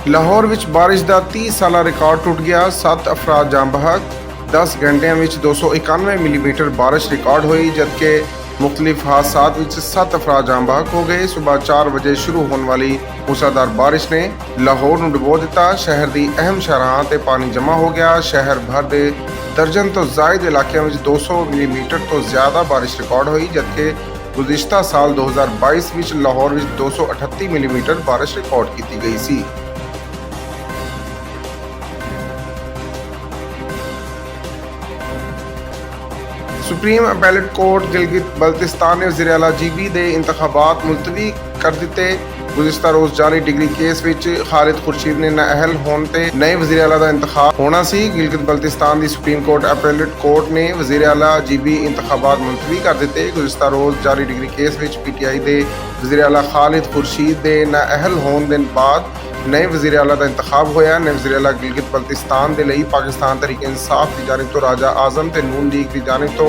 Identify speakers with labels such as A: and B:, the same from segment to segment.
A: ਲਾਹੌਰ ਵਿੱਚ ਬਾਰਿਸ਼ ਦਾ 30 ਸਾਲਾ ਰਿਕਾਰਡ ਟੁੱਟ ਗਿਆ। 7 ਅਫਰਾਦ ਜਾਮ ਬਹਕ। 10 ਘੰਟਿਆਂ ਵਿੱਚ 291 ਮਿਲੀਮੀਟਰ ਬਾਰਿਸ਼ ਰਿਕਾਰਡ ਹੋਈ, ਜਦਕਿ ਮੁxtਲਿਫ ਹਾਦਸਾਤ ਵਿੱਚ 7 ਅਫਰਾਦ ਜਾਮ ਬਹਕ ਹੋ ਗਏ। ਸਵੇਰ 4 ਵਜੇ ਸ਼ੁਰੂ ਹੋਣ ਵਾਲੀ ਮੂਸਲਾਧਾਰ ਬਾਰਿਸ਼ ਨੇ ਲਾਹੌਰ ਨੂੰ ਡੁਬੋ ਦਿੱਤਾ। ਸ਼ਹਿਰ ਦੀ ਅਹਿਮ ਸ਼ਾਹਰਾਹਾਂ ਤੇ ਪਾਣੀ ਜਮ੍ਹਾਂ ਹੋ ਗਿਆ। ਸ਼ਹਿਰ ਭਰ ਦੇ ਦਰਜਨ ਤੋਂ ਜ਼ਾਇਦ ਇਲਾਕਿਆਂ ਵਿੱਚ 200 ਮਿਲੀਮੀਟਰ ਤੋਂ ਜ਼ਿਆਦਾ ਬਾਰਿਸ਼ ਰਿਕਾਰਡ ਹੋਈ, ਜਦਕਿ ਗੁਜ਼ਿਸ਼ਤਾ ਸਾਲ 2022 ਵਿੱਚ ਲਾਹੌਰ ਵਿੱਚ 238 ਮਿਲੀਮੀਟਰ ਬਾਰਿਸ਼ ਰਿਕਾਰਡ ਕੀਤੀ ਗਈ ਸੀ। Supreme appellate court Gilgit Baltistan ने वज़ीर आला GB ਦੇ इंतखाबात मुलतवी कर ਦਿੱਤੇ। गुज़िश्ता रोज़ जाली डिग्री केस ਵਿੱਚ खालिद खुर्शीद ने नाअहल होने ਤੇ नए वज़ीर आला ਦਾ इंतखाब होना ਸੀ। गिलगित बल्तिस्तान ਦੀ सुप्रीम कोर्ट अपैलेट कोर्ट ने वज़ीर आला GB इंतखाबात मुलतवी ਕਰ ਦਿੱਤੇ। गुज़िश्ता रोज़ जाली डिग्री केस ਵਿੱਚ PTI ਦੇ वज़ीर आला खालिद खुर्शीद ਦੇ नाअहल ਹੋਣ ਦੇ ਬਾਅਦ नए वज़ीर आला का इंतखाब होया। नए वज़ीर आला गिलगित बल्तिस्तान के लिए पाकिस्तान तहरीक इंसाफ की जानिब तो राजा आज़म ते नून लीग की जानिब तो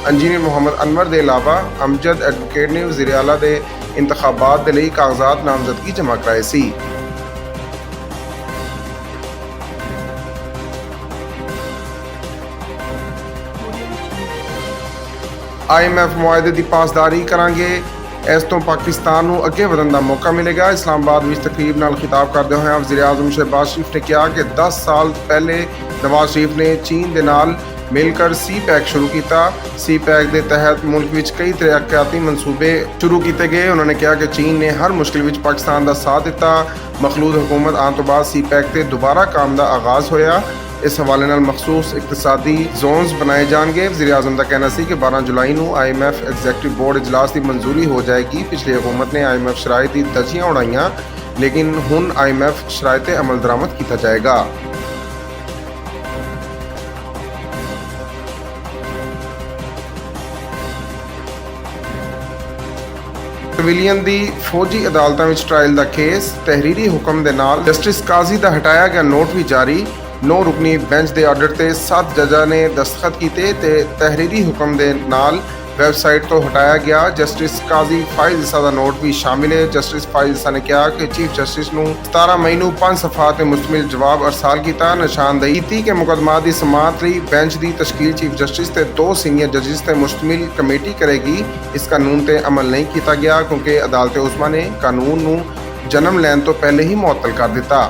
A: इंजीनियर मोहम्मद अनवर के अलावा अमजद एडवोकेट ने वज़ीर आला के इंतखाबात के लिए कागजात नामजदगी जमा कराए सी। IMF मुआहदे की पासदारी करांगे, इस तो पाकिस्तान को अगे बढ़न का मौका मिलेगा। इस्लामाबाद में तकरीब नाल खिताब करते हुए वज़ीर आज़म शहबाज शरीफ ने कहा कि 10 साल पहले नवाज शरीफ ने चीन के नाल मिलकर CPEC शुरू किया। CPEC के तहत मुल्क में कई तरक्याती मनसूबे शुरू किए गए। उन्होंने कहा कि चीन ने हर मुश्किल में पाकिस्तान का साथ दिता। मखलूद हुकूमत आने तो बाद CPEC से दोबारा काम का आगाज़ होया। इस हवाले नाल मखसूस इकतसादी जोन्स बनाए जाएंगे। वज़ीर आज़म का कहना सी कि 12 जुलाई को IMF एग्जैक्टिव बोर्ड इजलास की मंजूरी हो जाएगी। पिछली हुकूमत ने IMF शराइत की धज्जियां उड़ाइयां, लेकिन हुण IMF शराइत अमल दरामद किया जाएगा। सिविलियन दी फौजी अदालतों में ट्रायल का केस तहरीरी हुक्म के नाल जस्टिस काजी का हटाया गया नोट भी जारी। 9 रुकनी बेंच के आर्डर से 7 जजा ने दस्तखत किए ते तहरीरी हुक्म के नाल वैबसाइट तो हटाया गया। जस्टिस काजी फाइज ईसा का नोट भी शामिल है। जस्टिस फाइज ईसा ने कहा कि चीफ जस्टिस को 17 मई को 5 सफात मुश्तमिल जवाब अरसाल किया। निशानदही थी कि मुकदमात की समात लई बेंच की तश्कील चीफ जस्टिस ते 2 सीनियर जजिस ते मुश्तमिल कमेटी करेगी। इस कानून ते अमल नहीं किया गया क्योंकि अदालत उस्मा ने कानून को जन्म लैन तो पहले ही मुअत्तल कर दिता।